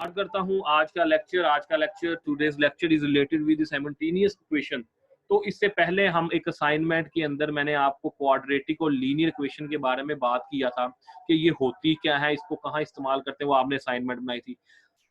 Start करता हूँ आज का lecture today's lecture is related with simultaneous equation. तो इससे पहले हम एक असाइनमेंट के अंदर मैंने आपको क्वाड्रेटिक और लीनियर इक्वेशन के बारे में बात किया था कि ये होती क्या है, इसको कहाँ इस्तेमाल करते हैं, वो आपने असाइनमेंट बनाई थी।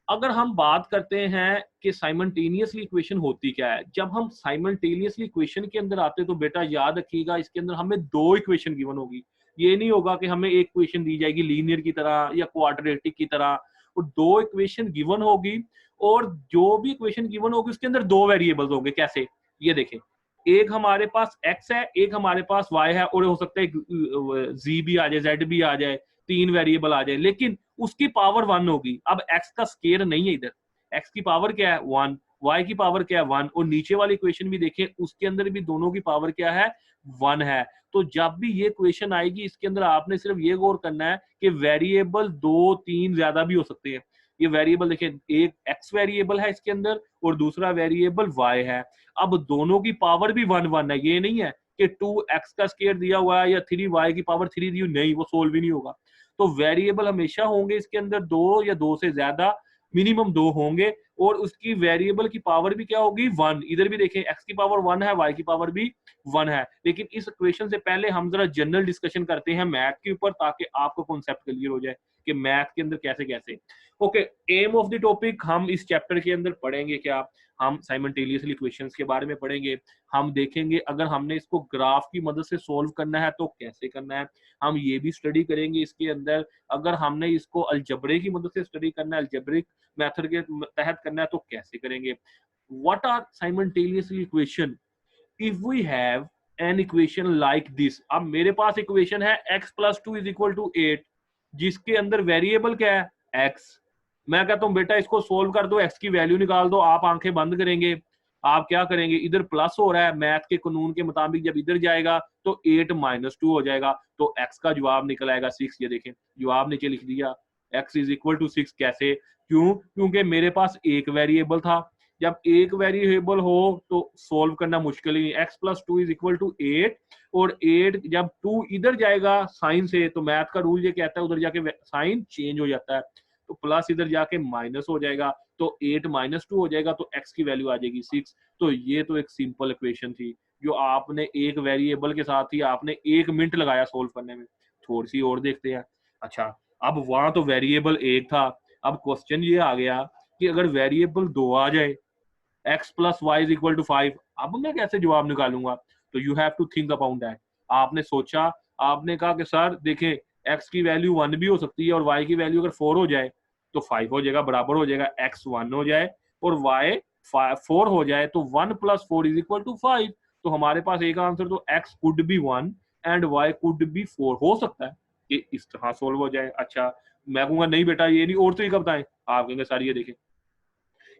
अगर हम बात करते हैं कि साइमल्टेनियसली इक्वेशन होती क्या है, जब हम साइमल्टेनियसली इक्वेशन के अंदर आते हैं तो बेटा याद रखिएगा इसके अंदर हमें दो इक्वेशन गिवन होगी। ये नहीं होगा कि हमें एक इक्वेशन दी जाएगी लीनियर की तरह या क्वाड्रेटिक की तरह, और दो इक्वेशन गिवन होगी। और जो भी इक्वेशन गिवन होगी उसके अंदर दो वेरिएबल्स होंगे। कैसे, ये देखें, एक हमारे पास x है, एक हमारे पास y है, और हो सकता है z भी आ जाए, z भी आ जाए, तीन वेरिएबल आ जाए, लेकिन उसकी पावर वन होगी। अब x का स्केयर नहीं है, इधर x की पावर क्या है, वन, y की पावर क्या है, वन, और नीचे वाली इक्वेशन भी देखें उसके अंदर भी दोनों की पावर क्या है, वन है। तो जब भी ये क्वेश्चन आएगी इसके अंदर आपने सिर्फ ये गौर करना है कि वेरिएबल दो तीन ज्यादा भी हो सकते हैं। ये वेरिएबल देखिए, एक x वेरिएबल है इसके अंदर और दूसरा वेरिएबल y है। अब दोनों की पावर भी वन वन है, ये नहीं है कि 2x का स्केयर दिया हुआ है या 3y की पावर 3 दी हुई, नहीं, वो सोल्व भी नहीं होगा। तो वेरिएबल हमेशा होंगे इसके अंदर दो या दो से ज्यादा, मिनिमम दो होंगे, और उसकी वेरिएबल की पावर भी क्या होगी, वन। इधर भी देखें x की पावर वन है, y की पावर भी वन है। लेकिन इस इक्वेशन से पहले हम जरा जनरल डिस्कशन करते हैं मैथ के ऊपर, ताकि आपको कॉन्सेप्ट क्लियर हो जाए कि मैथ के अंदर कैसे कैसे। Okay, aim of the topic हम इस चैप्टर के अंदर पढ़ेंगे क्या, हम साइमल्टेनियसली इक्वेशंस के बारे में पढ़ेंगे। हम देखेंगे अगर हमने इसको ग्राफ की मदद से सोल्व करना है तो कैसे करना है। हम ये भी स्टडी करेंगे इसके अंदर अगर हमने इसको अलजबरे की मदद से स्टडी करना है, अलजेब्रिक मेथड के तहत करना है तो कैसे करेंगे। What are simultaneously equation if we have an equation like this. अब मेरे पास इक्वेशन है x plus two is equal to 8, जिसके अंदर वेरिएबल क्या है, x। मैं कहता हूं बेटा इसको सोल्व कर दो, x की वैल्यू निकाल दो। आप आंखें बंद करेंगे, आप क्या करेंगे, इधर प्लस हो रहा है, मैथ के कानून के मुताबिक जब इधर जाएगा तो 8 माइनस टू हो जाएगा, तो x का जवाब निकल आएगा 6। ये देखें जवाब नीचे लिख दिया, x इज इक्वल टू 6। कैसे, क्यों, क्योंकि मेरे पास एक वेरिएबल था। जब एक वेरिएबल हो तो सोल्व करना मुश्किल ही। x plus two is equal to 8, और 8 जब 2 इधर जाएगा साइन से, तो मैथ का रूल ये कहता है उधर जाके साइन चेंज हो जाता है, तो प्लस इधर जाके माइनस हो जाएगा, तो 8 माइनस टू हो जाएगा, तो x की वैल्यू आ जाएगी 6। तो ये तो एक सिंपल इक्वेशन थी जो आपने एक वेरिएबल के साथ ही आपने 1 मिनट लगाया सोल्व करने में। थोड़ी सी और देखते हैं। अच्छा, अब वहां तो वेरिएबल एक था, अब क्वेश्चन ये आ गया कि अगर वेरिएबल दो आ जाए, x plus Y is equal to 5, अब मैं कैसे जवाब निकालूंगा। तो you have to think about that. आपने सोचा, आपने कहा कि सर देखें x की वैल्यू 1 भी हो सकती है और y की वैल्यू अगर 4 हो जाए तो 5 हो जाएगा, बराबर हो जाएगा, x 1 हो जाए और y 4 हो जाए तो 1 प्लस 4 इज इक्वल टू 5। तो हमारे पास एक आंसर तो x could B 1 and y could B 4 हो सकता है कि इस तरह सोल्व हो जाए। अच्छा, मैं कहूंगा नहीं बेटा ये नहीं, और तरीका बताएं। आप कहेंगे सर ये देखें,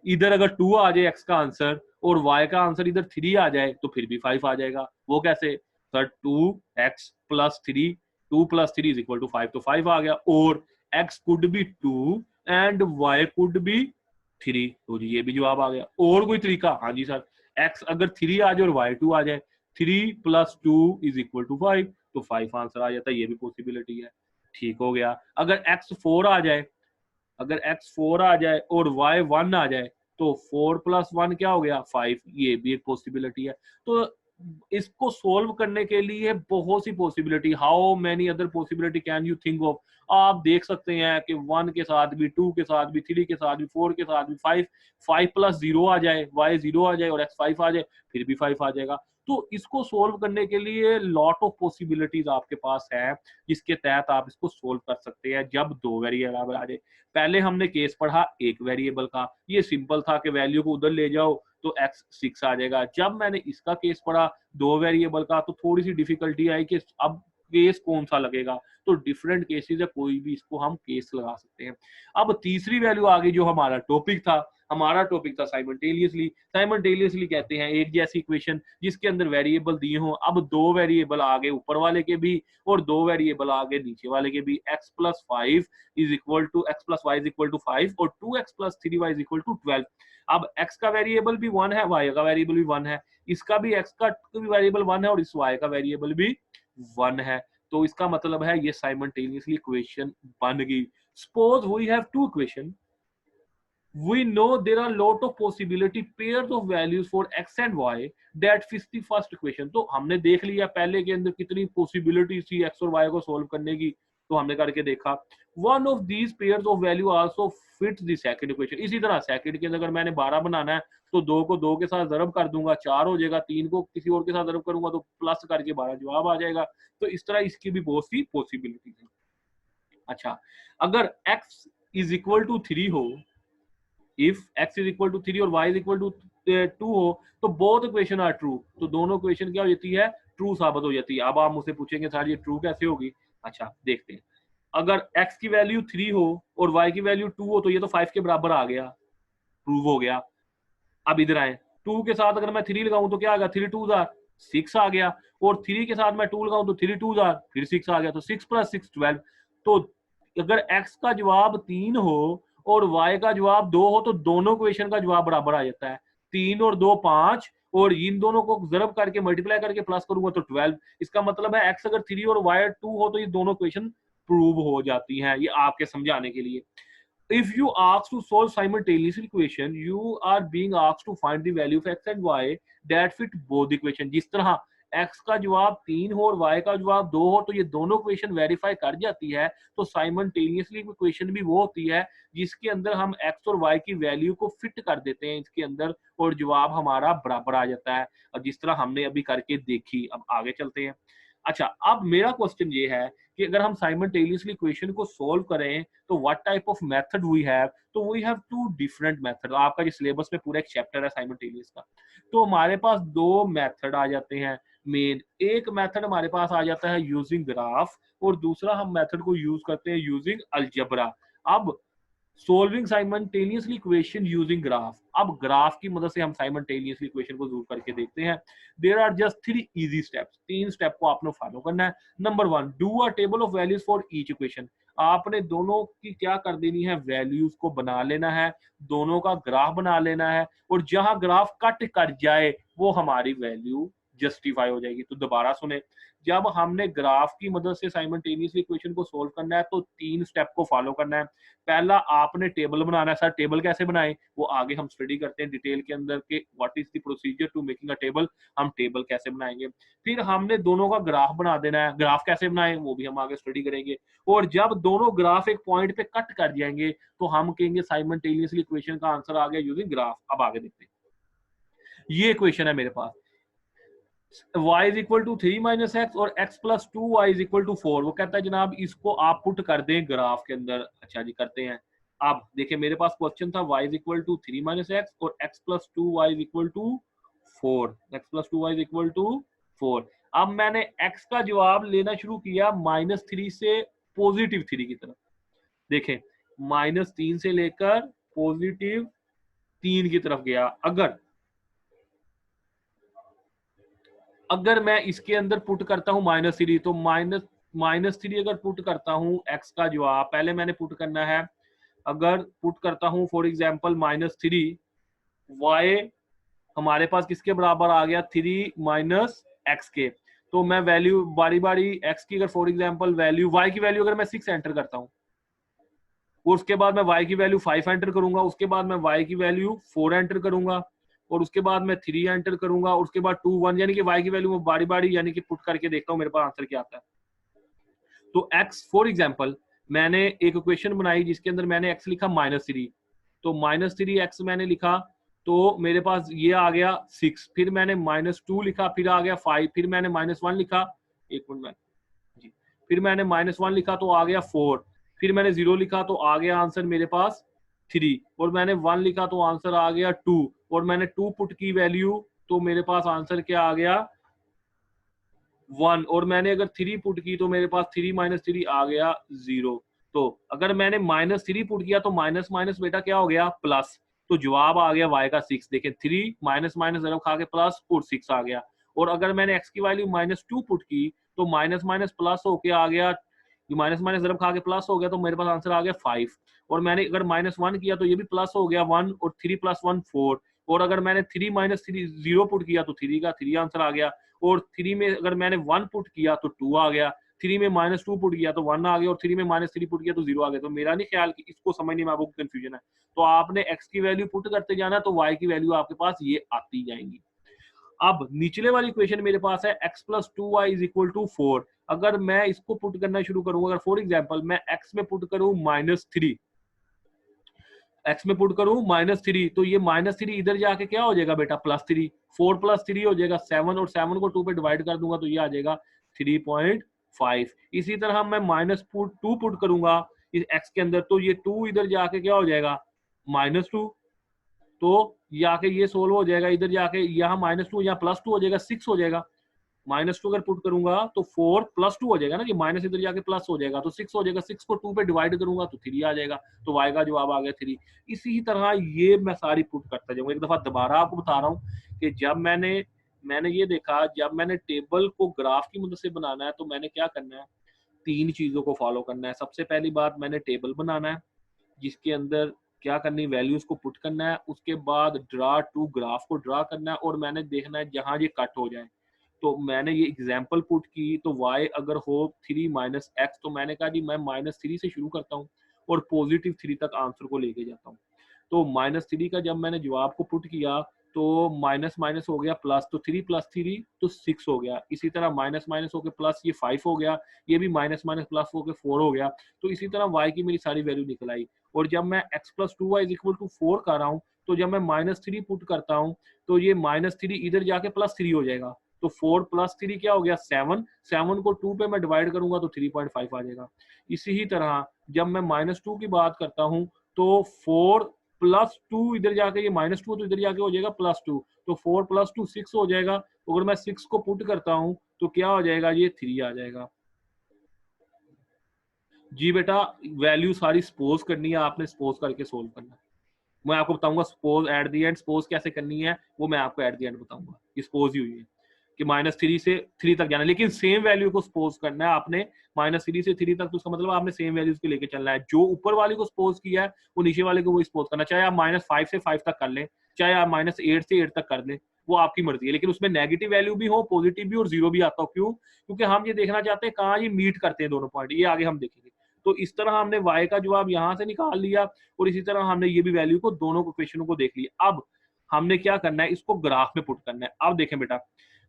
इधर अगर 2 आ जाए x का आंसर और y का आंसर इधर 3 आ जाए तो फिर भी 5 आ जाएगा। वो कैसे, sir 2x plus 3, 2 plus 3 is equal to 5, तो 5 आ गया, और x could be 2 and y could be 3, तो जी ये भी जवाब आ गया। और कोई तरीका, हाँ जी सर, x अगर 3 आ जाए और y 2 आ जाए, 3 प्लस 2 इज इक्वल टू 5, तो 5 आंसर आ जाता है, ये भी पॉसिबिलिटी है। ठीक हो गया। अगर x 4 आ जाए, अगर x 4 आ जाए और y 1 आ जाए तो 4 प्लस 1 क्या हो गया, 5, ये भी एक पॉसिबिलिटी है। तो इसको सोल्व करने के लिए बहुत सी possibility, how many other possibility can you think of. आप देख सकते हैं कि 1 के साथ भी, 2 के साथ भी, 3 के साथ भी, 4 के साथ भी 5, 5 प्लस 0 आ जाए, y 0 आ जाए और x 5 आ जाए, फिर भी 5 आ जाएगा। तो इसको सोल्व करने के लिए लॉट ऑफ पॉसिबिलिटीज आपके पास है, जिसके तहत आप इसको सोल्व कर सकते हैं जब दो वेरिएबल आ जाए। पहले हमने केस पढ़ा एक वेरिएबल का, ये सिंपल था कि वैल्यू को उधर ले जाओ तो x 6 आ जाएगा। जब मैंने इसका केस पढ़ा दो वेरिएबल का, तो थोड़ी सी डिफिकल्टी आई कि अब केस कौन सा लगेगा। तो डिफरेंट केसेस है, कोई भी इसको हम केस लगा सकते हैं। अब तीसरी वैल्यू आ गई, जो हमारा टॉपिक था, हमारा टॉपिक था साइमल्टेनियसली। साइमल्टेनियसली कहते हैं एक जैसी इक्वेशन जिसके अंदर वेरिएबल दिए हों। अब दो वेरिएबल आ गए ऊपर वाले के भी और दो वेरिएबल आ गए नीचे वाले के भी। x plus 5 is equal to, x plus Y is equal to 5 और 2x plus 3y is equal to 12। अब x का वेरिएबल भी 1 है, y का वेरिएबल भी 1 है, इसका भी x का भी वेरिएबल 1 है और इस y का वेरिएबल भी 1 है। तो इसका मतलब है ये साइमल्टेनियसली इक्वेशन बन गई। Suppose we have two equation, we know there are lot of possibility pairs of values for x and y that fits the first equation। तो हमने देख लिया पहले के अंदर कितनी पॉसिबिलिटी थी x और y को सॉल्व करने की, तो हमने करके देखा। One of these pairs of value also fit the second equation. इसी तरह सेकंड के अंदर अगर मैंने 12 बनाना है तो 2 को 2 के साथ ज़रब कर दूंगा 4 हो जाएगा, 3 को किसी और के साथ ज़रब करूंगा तो प्लस करके 12 जवाब आ जाएगा। तो इस तरह इसकी भी बहुत सी पॉसिबिलिटी है। अच्छा, अगर x इज इक्वल टू 3 हो, if x is equal to 3 और y इज इक्वल टू 2 हो, तो बोथ इक्वेशन आर ट्रू। तो दोनों इक्वेशन क्या हो जाती है? ट्रू साबित हो जाती है। अब आप मुझसे पूछेंगे सर ये ट्रू कैसे होगी? अच्छा देखते हैं। अगर x की वैल्यू 3 हो और y की वैल्यू 2 हो तो ये तो 5 के बराबर आ गया, प्रूव हो गया। अब इधर आए, 2 के साथ अगर मैं 3 लगाऊं तो क्या आ गया? 3 2 6 आ गया, और 3 के साथ मैं 2 लगाऊं तो 3 2 फिर 6 आ गया, तो 6 + 6 12। तो अगर x का जवाब 3 हो और y का जवाब 2 हो तो दोनों इक्वेशन का जवाब बराबर आ जाता है। 3 और 2 5, और इन दोनों को ज़रब करके मल्टीप्लाई करके प्लस करूंगा तो 12। इसका मतलब है x अगर 3 और y 2 हो तो ये दोनों इक्वेशन प्रूव हो जाती हैं। ये आपके समझाने के लिए। If you ask to solve simultaneous equation, you are being asked to find the value of x and y that fit both equation। जिस तरह x का जवाब 3 हो और y का जवाब 2 हो तो ये दोनों इक्वेशन वेरीफाई कर जाती है। तो साइमल्टेनियसली इक्वेशन भी वो होती है जिसके अंदर हम x और y की वैल्यू को फिट कर देते हैं इसके अंदर, और जवाब हमारा बराबर आ जाता है, और जिस तरह हमने अभी करके देखी। अब आगे चलते हैं। अच्छा, अब मेरा क्वेश्चन ये है कि अगर हम साइमल्टेनियसली इक्वेशन को सॉल्व करें तो what type of method we have? तो we have two different method. आपका जो सिलेबस में पूरा एक चैप्टर है साइमल्टेनियस का, तो हमारे पास दो मेथड आ जाते हैं मेन। एक मेथड हमारे पास आ जाता है यूजिंग ग्राफ, और दूसरा हम मेथड को यूज करते हैं यूजिंग अलजेब्रा। अब solving simultaneously equation using graph, अब ग्राफ की मदद से हम साइमल्टेनियसली इक्वेशन को सॉल्व करके देखते हैं। There are just 3 easy steps. 3 step को आपने फॉलो करना है। Number 1, do a table of values for each equation. आपने दोनों की क्या कर देनी है? वैल्यूज को बना लेना है, दोनों का ग्राफ बना लेना है, और जहां ग्राफ कट कर जाए वो हमारी वैल्यू जस्टिफाई हो जाएगी। तो दोबारा सुने, जब हमने ग्राफ की मदद से साइमल्टेनियसली इक्वेशन को सोल्व करना है तो 3 स्टेप को फॉलो करना है। पहला, आपने टेबल बनाना है। सर टेबल कैसे बनाएं? वो आगे हम स्टडी करते हैं डिटेल के अंदर के what is the procedure to making a table, हम टेबल कैसे बनाएंगे। फिर हमने दोनों का ग्राफ बना देना है। ग्राफ कैसे बनाएं वो भी हम आगे स्टडी करेंगे। और जब दोनों ग्राफ एक पॉइंट पे कट कर जाएंगे तो हम कहेंगे साइमल्टेनियसली इक्वेशन का आंसर आ गया यूजिंग ग्राफ। अब आगे देखते हैं। ये इक्वेशन है मेरे पास, y is equal to 3 minus X और x plus 2y is equal to 4। वो कहता है जनाब इसको आप पुट कर दें ग्राफ के अंदर। अच्छा जी, करते हैं। अब देखिए मेरे पास क्वेश्चन था y is equal to 3 minus X और x plus 2y is equal to 4। x plus 2y is equal to 4। अब मैंने x का जवाब लेना शुरू किया -3 से +3 की तरफ। देखें, -3 से लेकर +3 की तरफ गया। अगर मैं इसके अंदर पुट करता हूं -3, तो -3 अगर पुट करता हूं x का जवाब, पहले मैंने पुट करना है। अगर पुट करता हूं फॉर एग्जांपल -3, y हमारे पास किसके बराबर आ गया? 3 माइनस एक्स के। तो मैं वैल्यू बारी बारी x की, अगर फॉर एग्जांपल वैल्यू y की वैल्यू अगर मैं 6 एंटर करता हूं, और उसके बाद मैं y की वैल्यू 5 एंटर करूंगा, उसके बाद मैं y की वैल्यू 4 एंटर करूंगा, और उसके बाद मैं 3 एंटर करूंगा, और उसके बाद 2 1, यानी कि y की वैल्यू में बारी बारी यानी कि पुट करके देखता हूं मेरे पास आंसर क्या आता है। तो x फॉर एग्जांपल मैंने एक इक्वेशन बनाई जिसके अंदर मैंने x लिखा -3, तो -3x मैंने लिखा, तो मेरे पास ये आ गया 6। फिर मैंने -2 लिखा, फिर आ गया 5, फिर मैंने -1 लिखा, एक मिनट में जी, फिर मैंने -1 लिखा तो आ गया 4, फिर मैंने 0 लिखा तो आ गया आंसर मेरे पास 3, और मैंने 1 लिखा तो आंसर आ गया 2, और मैंने 2 पुट की वैल्यू तो मेरे पास आंसर क्या आ गया 1, और मैंने अगर 3 पुट की तो मेरे पास 3 - 3 आ गया 0। तो अगर मैंने -3 पुट किया तो माइनस माइनस बेटा क्या हो गया प्लस, तो जवाब आ गया y का 6। देखिए 3 माइनस माइनस ज़रब खा के प्लस और 6 आ गया। और अगर मैंने x की वैल्यू -2 पुट की तो माइनस माइनस प्लस होके आ गया, माइनस माइनस ज़रब खा के प्लस हो गया, तो मेरे पास आंसर आ गया 5। और मैंने अगर -1 किया तो ये भी प्लस हो गया 1, और 3 + 1 4, और अगर मैंने 3 - 3 0 पुट किया तो 3 का 3 आंसर आ गया, और 3 में अगर मैंने 1 पुट किया तो 2 आ गया। 3 में -2 पुट किया तो 1 आ गया, और 3 में -3 पुट किया तो 0 आ गया। तो मेरा नहीं ख्याल कि इसको समझने में आपको कंफ्यूजन है। तो आपने x की वैल्यू पुट करते जाना, तो y की वैल्यू आपके पास ये आती जाएंगी। अब निचले वाली इक्वेशन मेरे पास है x + 2y = 4। अगर मैं इसको पुट करना शुरू करूंगा, अगर फॉर एग्जांपल मैं x में पुट करूं -3, x में पुट करूं -3, तो ये -3 इधर जाके क्या हो जाएगा बेटा, +3। 4 + 3 हो जाएगा 7, और 7 को 2 पे डिवाइड कर दूंगा तो ये आ जाएगा 3.5। इसी तरह मैं -2 पुट करूंगा इस x के अंदर, तो ये 2 इधर जाके क्या हो जाएगा, -2। तो जाके ये सोल्व हो जाएगा, इधर जाके यहाँ -2 यहाँ +2 हो जाएगा, 6 हो जाएगा। -2 अगर पुट करूंगा तो 4 + 2 हो जाएगा ना, कि माइनस इधर जाके प्लस हो जाएगा, तो 6 हो जाएगा। 6 को 2 पे डिवाइड करूंगा तो 3 आ जाएगा। तो y का जवाब आ गया 3। इसी तरह ये मैं सारी पुट करता जाऊंगा। एक दफा दोबारा आपको बता रहा हूँ कि जब मैंने ये देखा, जब मैंने टेबल को ग्राफ की मदद से बनाना है तो मैंने क्या करना है, 3 चीजों को फॉलो करना है। सबसे पहली बात, मैंने टेबल बनाना है जिसके अंदर क्या करनी, वैल्यूज को पुट करना है। उसके बाद ड्रा टू ग्राफ को ड्रा करना है, और मैंने देखना है जहां ये कट हो जाए। तो मैंने ये एग्जाम्पल पुट की, तो y अगर हो 3 - x, तो मैंने कहा जी मैं -3 से शुरू करता हूँ और +3 तक आंसर को लेके जाता हूँ। तो -3 का जब मैंने जवाब को पुट किया तो माइनस माइनस हो गया प्लस, तो 3 + 3 तो 6 हो गया। इसी तरह माइनस माइनस होकर प्लस, ये 5 हो गया, ये भी माइनस माइनस प्लस होकर 4 हो गया। तो इसी तरह y की मेरी सारी वैल्यू निकल आई। और जब मैं x + 2y = 4 कर रहा हूँ, तो जब मैं -3 पुट करता हूँ तो ये -3 इधर जाके +3 हो जाएगा। तो 4 + 3 क्या हो गया, 7। 7 को 2 पे मैं डिवाइड करूंगा तो 3.5 आ जाएगा। इसी ही तरह जब मैं -2 की बात करता हूँ तो 4 + 2 इधर जाके, ये -2 तो इधर जाके हो जाएगा +2, तो 4 + 2 6 हो जाएगा। अगर मैं 6 को पुट करता हूँ तो क्या हो जाएगा, ये 3 आ जाएगा। जी बेटा, वैल्यू सारी सपोज करनी है, आपने सपोज करके सोल्व करना है। मैं आपको बताऊंगा suppose at the end suppose कैसे करनी है, वो मैं आपको एट द एंड बताऊंगा। ये सपोज ही हुई है कि -3 से 3 तक जाना है, लेकिन सेम वैल्यू को सपोज करना है आपने। -3 से 3 तक, तो उसका मतलब आपने सेम वैल्यूज के लेके चलना है। जो ऊपर वाले को सपोज किया है वो नीचे वाले को वही सपोज करना, चाहे आप -5 से 5 तक कर लें, चाहे आप -8 से 8 तक कर लें, वो आपकी मर्जी है। लेकिन उसमें नेगेटिव वैल्यू भी हो, पॉजिटिव भी और जीरो भी आता हो। क्यों? क्योंकि हम ये देखना चाहते हैं कहाँ ये मीट करते हैं दोनों पॉइंट, ये आगे हम देखेंगे। तो इस तरह हमने y का जवाब यहाँ से निकाल लिया, और इसी तरह हमने ये भी वैल्यू को, दोनों क्वेश्चनों को देख लिया। अब हमने क्या करना है, इसको ग्राफ में पुट करना है। अब देखें बेटा,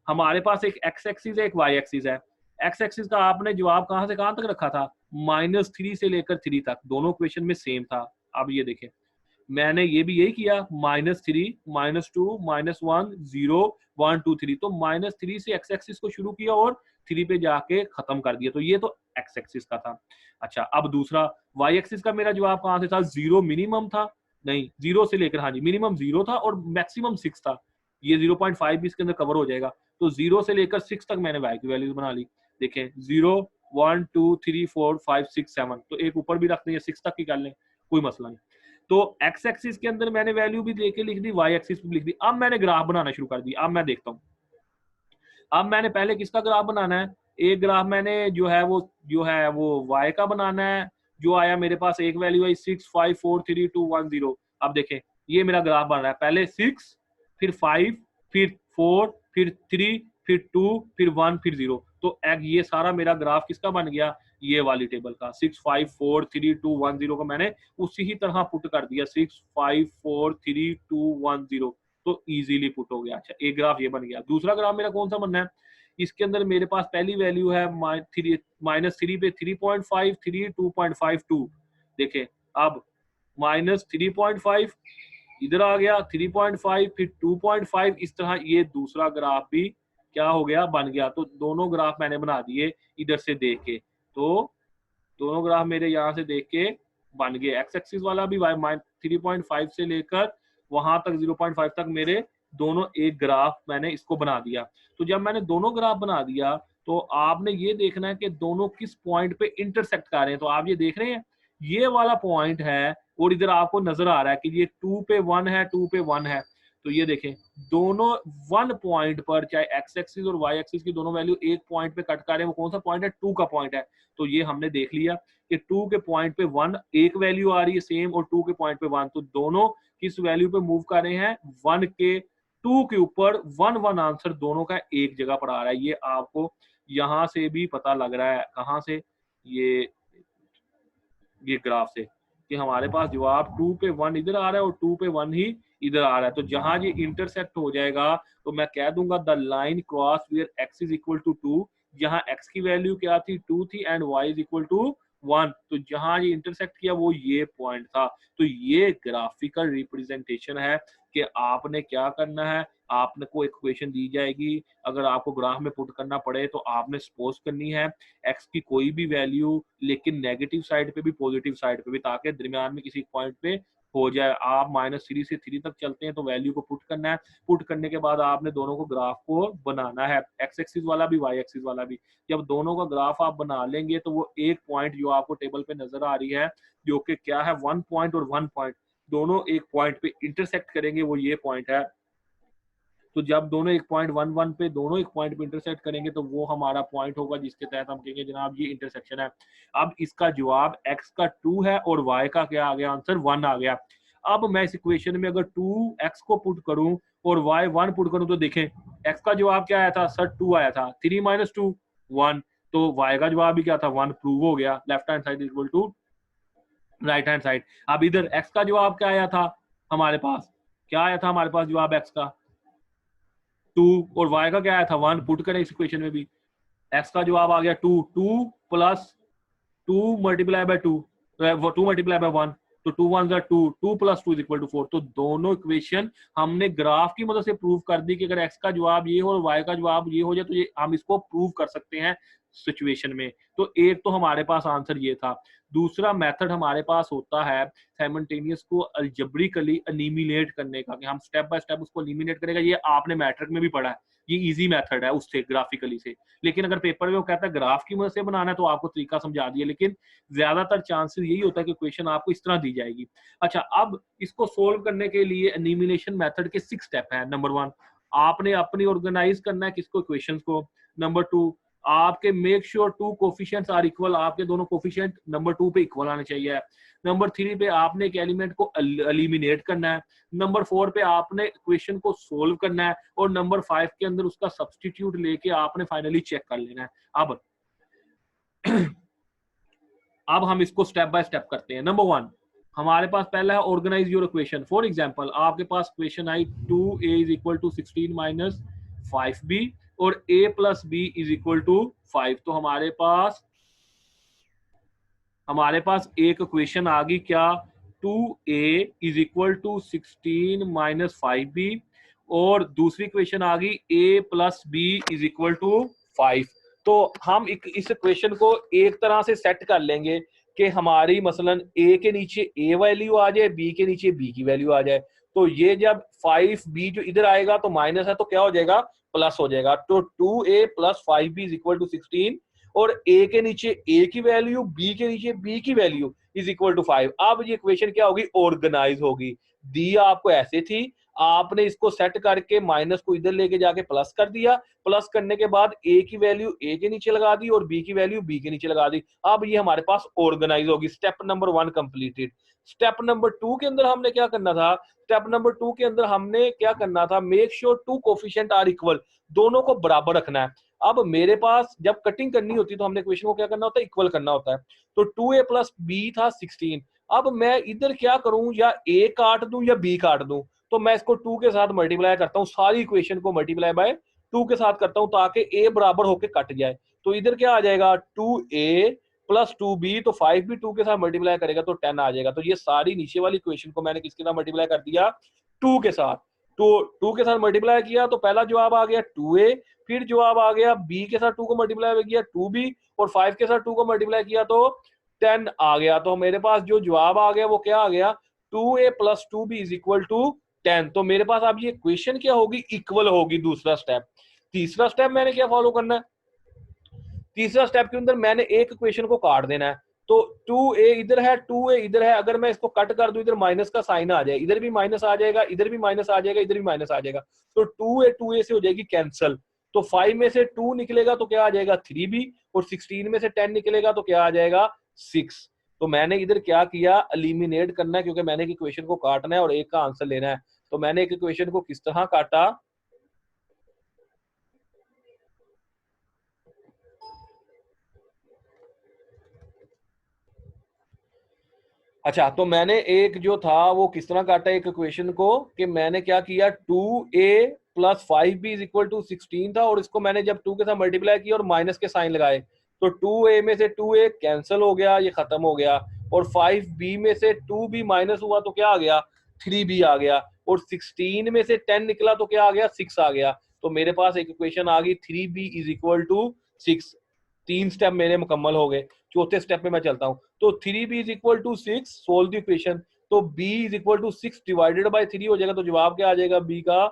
हमारे पास एक x एक्सिस है, एक y एक्सिस है। x एक्सिस का आपने जवाब कहां से कहां तक रखा था, -3 से लेकर 3 तक, दोनों क्वेश्चन में सेम था। अब ये देखें, मैंने ये भी यही किया, -3 -2 -1 0 1 2 3, तो -3 से x एक्सिस को शुरू किया और 3 पे जाके खत्म कर दिया। तो ये तो x एक्सिस का था। अच्छा, अब दूसरा y एक्सिस का मेरा जवाब कहां से था, 0 मिनिमम था, नहीं 0 से लेकर, हाँ जी मिनिमम 0 था और मैक्सिमम 6 था। ये 0.5 भी इसके अंदर कवर हो जाएगा। तो 0 से लेकर 6 तक मैंने y की वैल्यूज बना ली। देखें 0 1 2 3 4 5 6 7, तो एक ऊपर भी रख दें, 6 तक ही कर लें, कोई मसला नहीं। तो x एक्सिस के अंदर मैंने वैल्यू भी लेके लिख दी, y एक्सिस भी लिख दी। अब मैंने ग्राफ बनाना शुरू कर दिया। अब मैं देखता हूँ, अब मैंने पहले किसका ग्राफ बनाना है, एक ग्राफ मैंने जो है वो y का बनाना है। जो आया मेरे पास, एक वैल्यू आई 6 5 4 3 2 1 0। अब देखें, ये मेरा ग्राफ बन रहा है, पहले 6 फिर 5 फिर 4 फिर 3 फिर 2 फिर 1 फिर 0। तो ये सारा मेरा ग्राफ किसका बन गया, ये वाली टेबल का। 6 5 4 3 2 1 0 को मैंने उसी ही तरह पुट कर दिया, 6 5 4 3 2 1 0, तो इजीली पुट हो गया। अच्छा, एक ग्राफ ये बन गया। दूसरा ग्राफ मेरा कौन सा बनना है, इसके अंदर मेरे पास पहली वैल्यू है -3 पे 3.5 3 2.52। देखें, अब -3.5 इधर आ गया, 3.5 फिर 2.5, इस तरह ये दूसरा ग्राफ भी क्या हो गया, बन गया। तो दोनों ग्राफ मैंने बना दिए इधर से देख के। तो दोनों ग्राफ मेरे यहाँ से देख के बन गए। एक्स एक्सिस वाला भी 3.5 से लेकर वहां तक 0.5 तक मेरे दोनों एक ग्राफ मैंने इसको बना दिया। तो जब मैंने दोनों ग्राफ बना दिया तो आपने ये देखना है कि दोनों किस पॉइंट पे इंटरसेक्ट कर रहे हैं। तो आप ये देख रहे हैं, ये वाला पॉइंट है और इधर आपको नजर आ रहा है कि ये 2 पे 1 है, 2 पे 1 है। तो ये देखें, दोनों 1 पॉइंट पर, चाहे एक्स एक्सिस और वाई एक्सिस की दोनों वैल्यू एक पॉइंट पे कट कर रहे हैं। वो कौन सा पॉइंट है, 2 का पॉइंट है। तो ये हमने देख लिया कि 2 के पॉइंट पे 1 एक वैल्यू आ रही है सेम, और 2 के पॉइंट पे 1, तो दोनों किस वैल्यू पे मूव कर रहे हैं, 1 के 2 के ऊपर 1 1 आंसर दोनों का एक जगह पर आ रहा है। ये आपको यहाँ से भी पता लग रहा है, कहाँ से, ये ग्राफ से, कि हमारे पास जवाब 2 पे 1 इधर आ रहा है और 2 पे 1 ही इधर आ रहा है। तो जहां ये इंटरसेक्ट हो जाएगा तो मैं कह दूंगा the line cross where x is equal to 2, जहां x की वैल्यू क्या थी 2 थी and y is equal to 1, तो जहां ये इंटरसेक्ट किया वो ये पॉइंट था। तो ये ग्राफिकल रिप्रेजेंटेशन है कि आपने क्या करना है, आपने को इक्वेशन दी जाएगी, अगर आपको ग्राफ में पुट करना पड़े तो आपने सपोज करनी है एक्स की कोई भी वैल्यू, लेकिन नेगेटिव साइड पे भी पॉजिटिव साइड पे भी, ताकि दरमियान में किसी पॉइंट पे हो जाए। आप -3 से 3 तक चलते हैं तो वैल्यू को पुट करना है, पुट करने के बाद आपने दोनों को ग्राफ को बनाना है, एक्स एक्सिस वाला भी वाई एक्सिस वाला भी। जब दोनों का ग्राफ आप बना लेंगे तो वो एक पॉइंट जो आपको टेबल पे नजर आ रही है, जो कि क्या है 1 पॉइंट और 1 पॉइंट, दोनों एक पॉइंट पे इंटरसेक्ट करेंगे, वो ये पॉइंट है। तो जब दोनों एक पॉइंट 1 1 पे दोनों एक पॉइंट पे इंटरसेक्ट करेंगे तो वो हमारा पॉइंट होगा जिसके तहत हम कहेंगे जनाब ये इंटरसेक्शन है। अब इसका जवाब x का 2 है और y का क्या आ गया, आंसर 1 आ गया। अब मैं इस इक्वेशन में अगर 2x को पुट करूं और y 1 पुट करूं तो देखें x का जवाब क्या आया था सर, 2 आया था, 3 - 2 1, तो y का जवाब भी क्या था 1, प्रूव हो गया, left hand side equal to right hand side. अब इधर x का जवाब क्या आया था हमारे पास, क्या आया था हमारे पास जवाब x का 2 और y का क्या आया था 1, पुट करें इस इक्वेशन में भी, x का जवाब आ गया 2, 2 plus 2 multiply by 2, 2 multiply by 1, तो 2 1 जा 2, 2 प्लस 2 इज इक्वल टू 4। तो दोनों इक्वेशन हमने ग्राफ की मदद से प्रूव कर दी कि अगर x का जवाब ये हो और y का जवाब ये हो जाए तो ये हम इसको प्रूव कर सकते हैं सिचुएशन में। तो एक तो हमारे पास आंसर ये था। दूसरा मेथड हमारे पास होता है साइमल्टेनियस को अलजेब्रिकली एलिमिनेट करने का, कि हम स्टेप बाय स्टेप उसको एलिमिनेट करेगा। ये आपने मैट्रिक में भी पढ़ा है, ये इजी मेथड है उससे ग्राफिकली से। लेकिन अगर पेपर में वो कहता है ग्राफ की मदद से बनाना है तो आपको तरीका समझा दिया, लेकिन ज्यादातर चांसेस यही होता है कि क्वेश्चन आपको इस तरह दी जाएगी। अच्छा, अब इसको सोल्व करने के लिए एलिमिनेशन मेथड के 6 स्टेप है। नंबर 1, आपने अपनी ऑर्गेनाइज करना है किसको, इक्वेशंस को। नंबर 2, आपके make sure 2 coefficients are equal, आपके दोनों कोफिशिएंट नंबर 2 पे इक्वल आने चाहिए। नंबर 3 पे आपने एक एलिमेंट को एलिमिनेट करना है। नंबर 4 पे आपने इक्वेशन को सोल्व करना है और नंबर 5 के अंदर उसका सब्स्टिट्यूट लेके आपने फाइनली चेक कर लेना है। अब हम इसको स्टेप बाय स्टेप करते हैं। नंबर 1, हमारे पास पहला है organise your equation. For example आपके पास equation I 2a is equal to 16 minus 5b और a plus b is equal to 5। तो हमारे पास एक इक्वेशन आ गई क्या, 2a is equal to 16 minus 5b, और दूसरी इक्वेशन आ गई a plus b is equal to 5। तो हम इस इक्वेशन को एक तरह से सेट कर लेंगे कि हमारी मसलन a के नीचे a वैल्यू आ जाए, b के नीचे b की वैल्यू आ जाए। तो ये जब 5b जो इधर आएगा तो माइनस है तो क्या हो जाएगा, प्लस हो जाएगा। तो 2a plus 5b is equal to 16 और a के नीचे a की वैल्यू, b के नीचे b की वैल्यू इज इक्वल टू 5। अब ये इक्वेशन क्या होगी, ऑर्गेनाइज होगी। दी आपको ऐसे थी, आपने इसको सेट करके माइनस को इधर लेके जाके प्लस कर दिया, प्लस करने के बाद a की वैल्यू a के नीचे लगा दी और b की वैल्यू b के नीचे लगा दी। अब ये हमारे पास ऑर्गेनाइज होगी। Step number 1 completed. Step number 2 के अंदर हमने क्या करना था, स्टेप नंबर 2 के अंदर हमने क्या करना था, make sure 2 coefficient are equal, दोनों को बराबर रखना है। अब मेरे पास जब कटिंग करनी होती है तो हमने इक्वेशन को क्या करना होता है, इक्वल करना होता है। तो 2a प्लस b था 16। अब मैं इधर क्या करूं, या a काट दूं या b काट दूं, तो मैं इसको 2 के साथ मल्टीप्लाई करता हूं, सारी इक्वेशन को मल्टीप्लाई बाय 2 के साथ करता हूं ताकि a बराबर होके कट जाए। तो इधर क्या आ जाएगा 2a प्लस 2b, तो 5 भी 2 के साथ मल्टीप्लाई करेगा तो 10 आ जाएगा। तो ये सारी नीचे वाली इक्वेशन को मैंने किसके साथ मल्टीप्लाई कर दिया, 2 के साथ। तो 2 के साथ मल्टीप्लाई किया तो पहला जवाब आ गया 2a, फिर जवाब आ गया b के साथ 2 को मल्टीप्लाई किया 2b, और 5 के साथ 2 को मल्टीप्लाई किया तो 10 आ गया। तो मेरे पास जो जवाब आ गया वो क्या आ गया, 2a plus 2b is equal to 10। तो मेरे पास अब ये इक्वेशन क्या होगी, इक्वल होगी। दूसरा स्टेप। तीसरा स्टेप मैंने क्या फॉलो करना है, तीसरा स्टेप के अंदर मैंने एक इक्वेशन को काट देना है। तो 2a इधर है, 2a इधर है, अगर मैं इसको कट कर दूं इधर माइनस का साइन आ जाए, इधर भी माइनस आ जाएगा, इधर भी माइनस आ जाएगा, इधर भी माइनस आ जाएगा। तो 2a से हो जाएगी कैंसिल। तो 5 में से 2 निकलेगा तो क्या आ जाएगा 3b, और 16 में से 10 निकलेगा तो क्या आ जाएगा 6। तो मैंने इधर क्या किया, एलिमिनेट करना है, क्योंकि मैंने एक इक्वेशन को काटना है और एक का आंसर लेना है। तो मैंने एक इक्वेशन को किस तरह काटा, अच्छा, तो मैंने एक जो था वो किस तरह काटा एक इक्वेशन को, कि मैंने क्या किया 2a plus 5b is equal to 16 था, और इसको मैंने जब 2 के साथ मल्टीप्लाई किया और माइनस के साइन लगाए तो 2a में से 2a कैंसिल हो गया, ये खत्म हो गया, और 5b में से 2b माइनस हुआ तो क्या आ गया 3b आ गया, और 16 में से 10 निकला तो क्या आ गया 6 आ गया। तो मेरे पास एक इक्वेशन आ गई 3b is equal to 6। 3 step मेरे मुकम्मल हो गए। चौथे स्टेप में मैं चलता हूँ, तो 3b is equal to 6, solve the equation. तो b is equal to 6 divided by 3 हो जाएगा, तो जवाब क्या आ जाएगा b का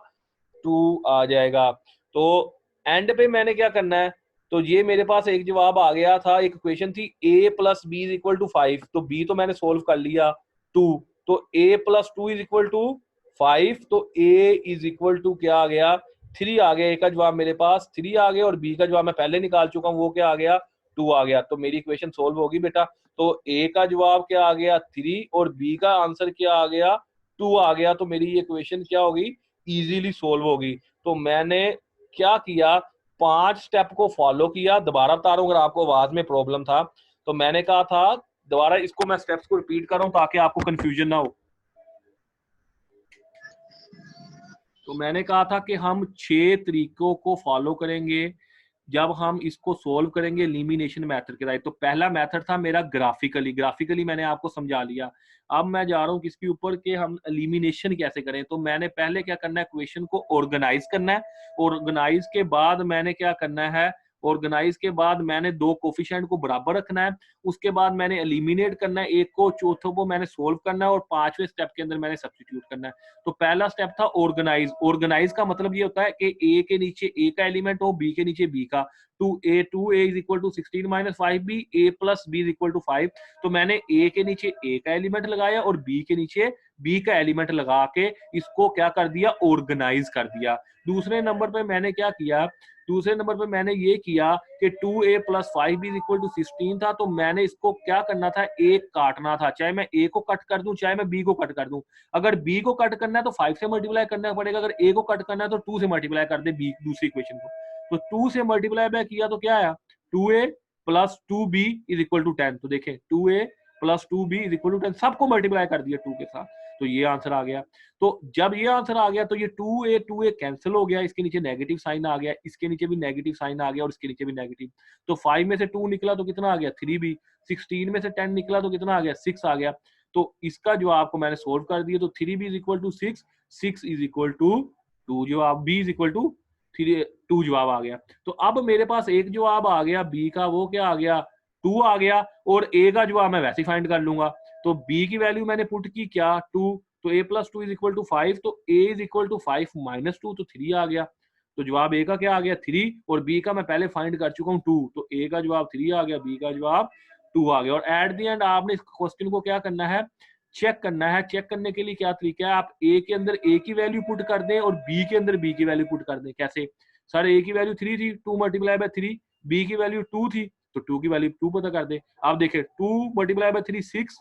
2 आ जाएगा। तो एंड पे मैंने क्या करना है, तो ये मेरे पास एक जवाब आ गया था, एक इक्वेशन थी a plus B is equal to 5, तो b तो मैंने सोल्व कर लिया 2, तो a plus 2 is equal to 5, तो a इज इक्वल टू क्या आ गया 3 आ गया। a का जवाब मेरे पास 3 आ गया, और b का जवाब मैं पहले निकाल चुका हूँ, वो क्या आ गया 2 आ गया। तो मेरी इक्वेशन सोल्व होगी बेटा। तो a का जवाब क्या आ गया 3 और b का आंसर क्या आ गया 2 आ गया। तो मेरी इक्वेशन क्या होगी इजीली सोल्व होगी। तो मैंने क्या किया 5 स्टेप को फॉलो किया। दोबारा बता रहा हूं अगर आपको आवाज में प्रॉब्लम था, तो मैंने कहा था दोबारा इसको मैं स्टेप्स को रिपीट कर रहा हूं ताकि आपको कंफ्यूजन ना हो। तो मैंने कहा था कि हम 6 तरीकों को फॉलो करेंगे जब हम इसको सोल्व करेंगे एलिमिनेशन मेथड के राइट। तो पहला मेथड था मेरा ग्राफिकली मैंने आपको समझा लिया। अब मैं जा रहा हूँ किसके ऊपर कि हम एलिमिनेशन कैसे करें। तो मैंने पहले क्या करना है क्वेश्चन को ऑर्गेनाइज करना है। ऑर्गेनाइज के बाद मैंने क्या करना है, ऑर्गेनाइज के बाद मैंने दो कोफिशिएंट को बराबर रखना है। उसके बाद मैंने एलिमिनेट करना है एक को, चौथों को मैंने सोल्व करना है, और पांचवें स्टेप के अंदर मैंने सब्स्टिट्यूट करना है। तो पहला स्टेप था ऑर्गेनाइज। ऑर्गेनाइज का मतलब ये होता है कि ए के नीचे ए का एलिमेंट हो, बी के नीचे बी का। 2a is equal to 16 minus 5b, a plus b is equal to 5। तो मैंने a के नीचे a का एलिमेंट लगाया और b के नीचे b का एलिमेंट लगा के इसको क्या कर दिया ऑर्गेनाइज कर दिया। दूसरे नंबर पे मैंने क्या किया, दूसरे नंबर पे मैंने ये किया कि 2a plus 5b is equal to 16 था, तो मैंने इसको क्या करना था एक काटना था, चाहे मैं a को कट कर दूं चाहे मैं b को कट कर दूं। अगर b को कट करना है तो 5 से मल्टीप्लाई करना पड़ेगा, अगर a को कट करना है तो 2 से मल्टीप्लाई कर दे b दूसरी इक्वेशन को। तो 2 से मल्टीप्लाई बैक किया तो क्या आया 2a plus 2b is equal to 10। तो देखें 2a plus 2b is equal to 10, सबको मल्टीप्लाई कर दिया 2 के साथ, तो ये आंसर आ गया। तो जब ये आंसर आ गया तो ये 2a कैंसिल हो गया, इसके नीचे नेगेटिव साइन आ गया, इसके नीचे भी नेगेटिव साइन आ गया और इसके नीचे भी नेगेटिव। तो 5 में से 2 निकला तो कितना आ गया 3b, 16 में से 10 निकला तो कितना आ गया 6 आ गया। तो इसका जो आपको मैंने सोल्व कर दिया, तो 3b is equal to 6, 6 is equal to 2, जो आप b इज इक्वल टू 2 जवाब आ गया। तो अब मेरे पास एक जवाब आ गया b का, वो क्या आ गया 2 आ गया, और a का जवाब मैं वैसे फाइंड कर लूंगा। तो b की वैल्यू मैंने पुट की क्या 2, तो a plus 2 is equal to 5, तो a is equal to 5 minus 2, तो 3 आ गया। तो जवाब a का क्या आ गया 3, और b का मैं पहले फाइंड कर चुका हूँ 2, तो a का जवाब 3 आ गया, b का जवाब 2 आ गया। और एट द एंड आपने इस क्वेश्चन को क्या करना है चेक करना है। चेक करने के लिए क्या तरीका है, आप a के अंदर a की वैल्यू पुट कर दें और b के अंदर b की वैल्यू पुट कर दें। कैसे, सर a की वैल्यू 3 थी, 2 मल्टीप्लाई बाय 3, b की वैल्यू 2 थी तो 2 की वैल्यू 2 पता कर दे। आप देखें 2 मल्टीप्लाई बाय 3 6,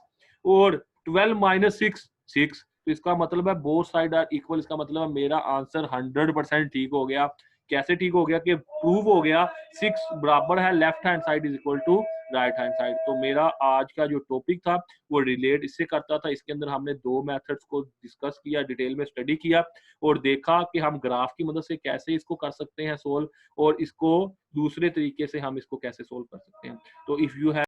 और 12 माइनस 6 6, तो इसका मतलब है बोथ साइड आर इक्वल। इसका मतलब है मेरा आंसर 100% ठीक हो गया। कैसे ठीक हो गया कि प्रूव हो गया 6 बराबर है left hand side is equal to right hand side. तो मेरा आज का जो टॉपिक था वो रिलेट इससे करता था। इसके अंदर हमने दो मेथड्स को डिस्कस किया, डिटेल में स्टडी किया और देखा कि हम ग्राफ की मदद से कैसे इसको कर सकते हैं सोल्व, और इसको दूसरे तरीके से हम इसको कैसे सोल्व कर सकते हैं। तो इफ यू हैव